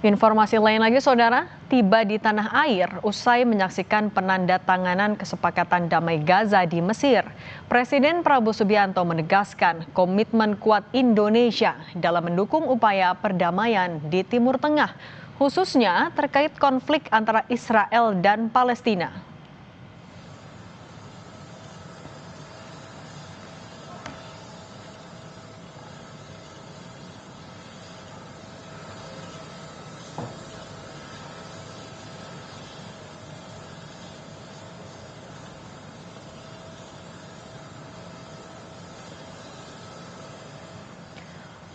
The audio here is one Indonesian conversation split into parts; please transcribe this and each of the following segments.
Informasi lain lagi, saudara, tiba di tanah air usai menyaksikan penandatanganan kesepakatan damai Gaza di Mesir. Presiden Prabowo Subianto menegaskan komitmen kuat Indonesia dalam mendukung upaya perdamaian di Timur Tengah, khususnya terkait konflik antara Israel dan Palestina.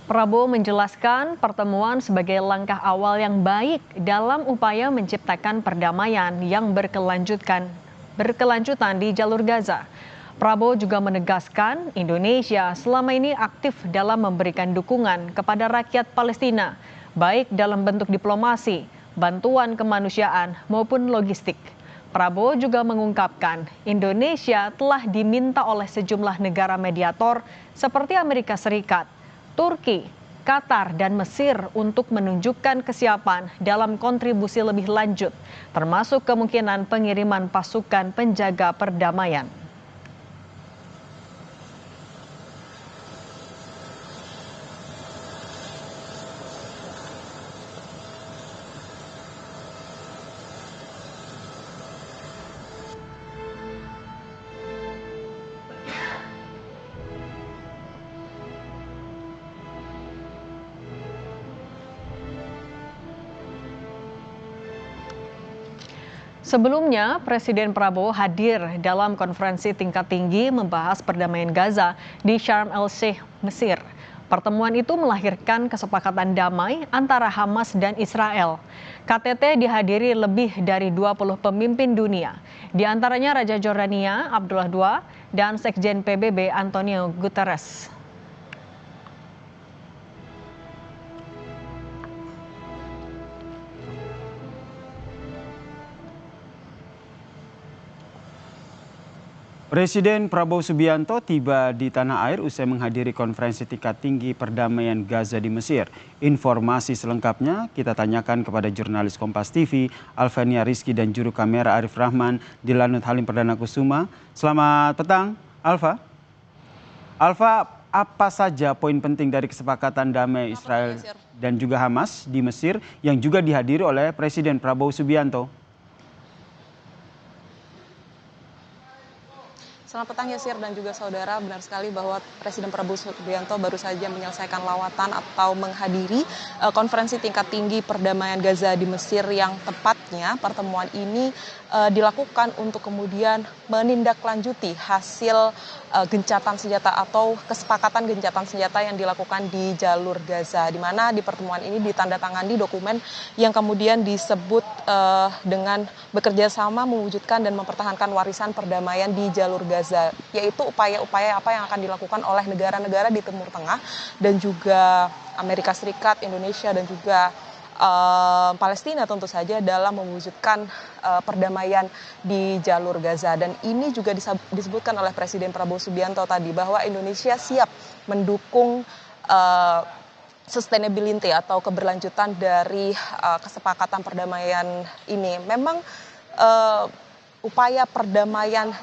Prabowo menjelaskan pertemuan sebagai langkah awal yang baik dalam upaya menciptakan perdamaian yang berkelanjutan di jalur Gaza. Prabowo juga menegaskan Indonesia selama ini aktif dalam memberikan dukungan kepada rakyat Palestina, baik dalam bentuk diplomasi, bantuan kemanusiaan maupun logistik. Prabowo juga mengungkapkan Indonesia telah diminta oleh sejumlah negara mediator seperti Amerika Serikat, Turki, Qatar, dan Mesir untuk menunjukkan kesiapan dalam kontribusi lebih lanjut, termasuk kemungkinan pengiriman pasukan penjaga perdamaian. Sebelumnya, Presiden Prabowo hadir dalam konferensi tingkat tinggi membahas perdamaian Gaza di Sharm el-Sheikh, Mesir. Pertemuan itu melahirkan kesepakatan damai antara Hamas dan Israel. KTT dihadiri lebih dari 20 pemimpin dunia, di antaranya Raja Jordania Abdullah II dan Sekjen PBB Antonio Guterres. Presiden Prabowo Subianto tiba di tanah air usai menghadiri konferensi tingkat tinggi perdamaian Gaza di Mesir. Informasi selengkapnya kita tanyakan kepada jurnalis Kompas TV, Alvania Rizky, dan juru kamera Arif Rahman di Lanut Halim Perdana Kusuma. Selamat petang, Alfa. Alfa, apa saja poin penting dari kesepakatan damai Israel dan juga Hamas di Mesir yang juga dihadiri oleh Presiden Prabowo Subianto? Selamat petang Yasir dan juga saudara, benar sekali bahwa Presiden Prabowo Subianto baru saja menyelesaikan lawatan atau menghadiri konferensi tingkat tinggi perdamaian Gaza di Mesir yang tepatnya pertemuan ini dilakukan untuk kemudian menindaklanjuti hasil gencatan senjata atau kesepakatan gencatan senjata yang dilakukan di jalur Gaza, di mana di pertemuan ini ditandatangani dokumen yang kemudian disebut dengan bekerja sama mewujudkan dan mempertahankan warisan perdamaian di jalur Gaza, yaitu upaya-upaya apa yang akan dilakukan oleh negara-negara di Timur Tengah dan juga Amerika Serikat, Indonesia, dan juga Palestina tentu saja dalam mewujudkan perdamaian di jalur Gaza. Dan ini juga disebutkan oleh Presiden Prabowo Subianto tadi bahwa Indonesia siap mendukung sustainability atau keberlanjutan dari kesepakatan perdamaian ini. Memang upaya perdamaian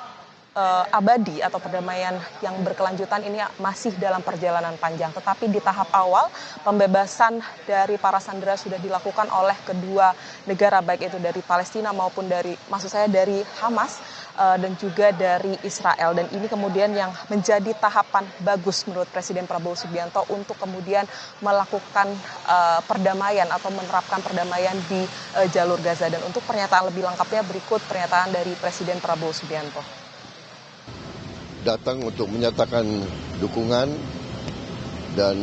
abadi atau perdamaian yang berkelanjutan ini masih dalam perjalanan panjang. Tetapi di tahap awal pembebasan dari para sandera sudah dilakukan oleh kedua negara, baik itu dari Palestina maupun dari Hamas dan juga dari Israel. Dan ini kemudian yang menjadi tahapan bagus menurut Presiden Prabowo Subianto untuk kemudian melakukan perdamaian atau menerapkan perdamaian di jalur Gaza. Dan untuk pernyataan lebih lengkapnya berikut pernyataan dari Presiden Prabowo Subianto. Datang untuk menyatakan dukungan dan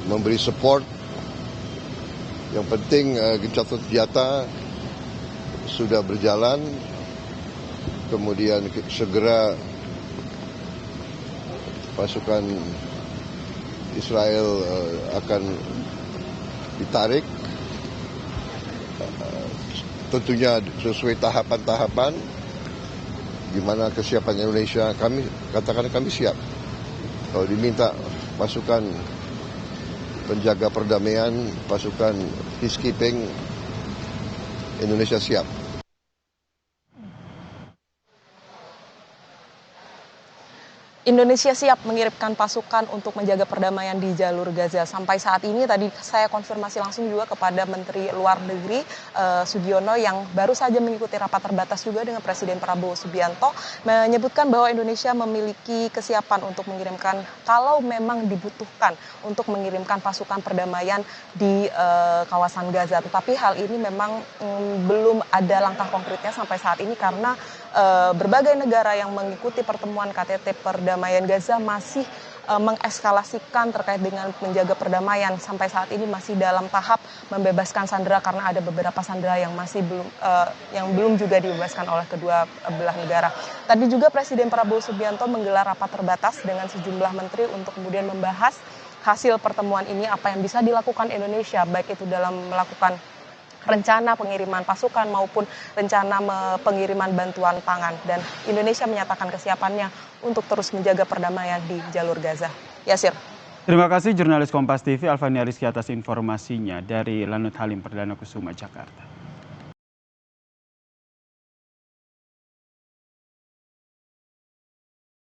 memberi support. Yang penting gencatan senjata sudah berjalan, kemudian segera pasukan Israel akan ditarik, tentunya sesuai tahapan-tahapan. Gimana kesiapan Indonesia, kami katakan kami siap. Kalau diminta pasukan penjaga perdamaian, pasukan peacekeeping Indonesia siap. Indonesia siap mengirimkan pasukan untuk menjaga perdamaian di jalur Gaza. Sampai saat ini tadi saya konfirmasi langsung juga kepada Menteri Luar Negeri Sugiono yang baru saja mengikuti rapat terbatas juga dengan Presiden Prabowo Subianto, menyebutkan bahwa Indonesia memiliki kesiapan untuk mengirimkan kalau memang dibutuhkan untuk mengirimkan pasukan perdamaian di kawasan Gaza. Tetapi hal ini memang belum ada langkah konkretnya sampai saat ini karena berbagai negara yang mengikuti pertemuan KTT perdamaian Gaza masih mengeskalasikan terkait dengan menjaga perdamaian. Sampai saat ini masih dalam tahap membebaskan sandera karena ada beberapa sandera yang masih belum juga dibebaskan oleh kedua belah negara. Tadi juga Presiden Prabowo Subianto menggelar rapat terbatas dengan sejumlah menteri untuk kemudian membahas hasil pertemuan ini, apa yang bisa dilakukan Indonesia baik itu dalam melakukan rencana pengiriman pasukan maupun rencana pengiriman bantuan pangan, dan Indonesia menyatakan kesiapannya untuk terus menjaga perdamaian di jalur Gaza. Yasir. Terima kasih jurnalis Kompas TV Alfania Rizky atas informasinya dari Lanut Halim Perdana Kusuma, Jakarta.